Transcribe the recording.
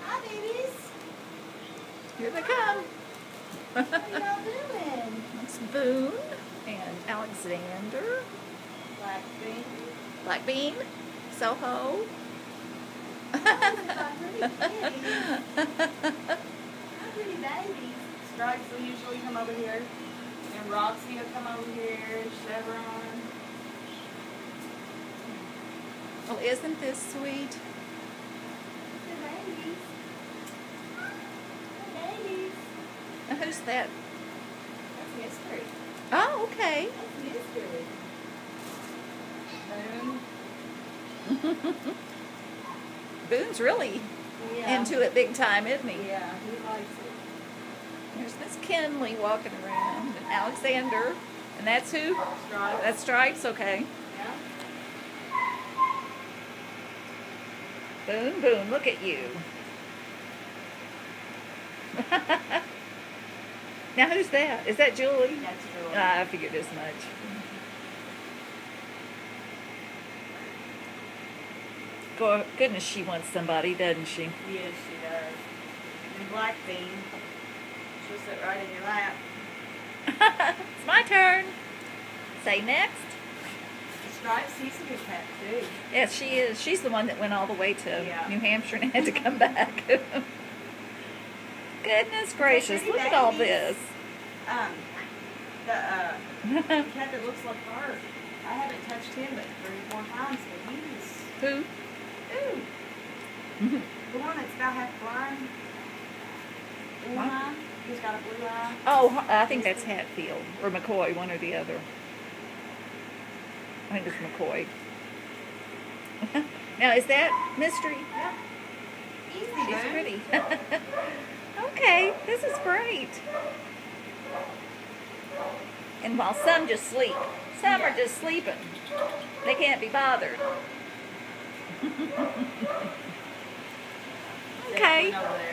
Hi, babies. Here they come. What are y'all doing? It's Boone and Alexander. Black bean. Black Bean. Soho. Hi, pretty kitties. Hi, pretty babies. Stripes will usually come over here. And Roxy will come over here. Chevron. Well, isn't this sweet? The babies. Hi, babies. Now, who's that? That's Mystery. Oh, okay. That's Mystery. Boone. Boone's really Yeah. into it big time, isn't he? Yeah, he likes it. There's Miss Kinley walking around, and Alexander, and that's who? Stripes. That's Stripes, okay. Yeah. Boone, Boone, look at you. Now who's that? Is that Julie? That's Julie. I figured as much. Goodness, she wants somebody, doesn't she? Yes, she does. And Black Bean. She'll sit right in your lap. It's my turn. Say next. Stripes, he's a good cat too. Yes, she is. She's the one that went all the way to Yeah. New Hampshire and had to come back. Goodness gracious, look at all this. The cat that looks like her. I haven't touched him but 3 or 4 times, but he's Who? ooh. The one that's about half blind. Blue eye. He's got a blue eye. Oh, I think that's Hatfield or McCoy, one or the other. I think it's McCoy. Now, is that Mystery? Yep. Easy, She's Boone. pretty. Okay, this is great. And while some just sleep, some are just sleeping. They can't be bothered. Okay. Over there.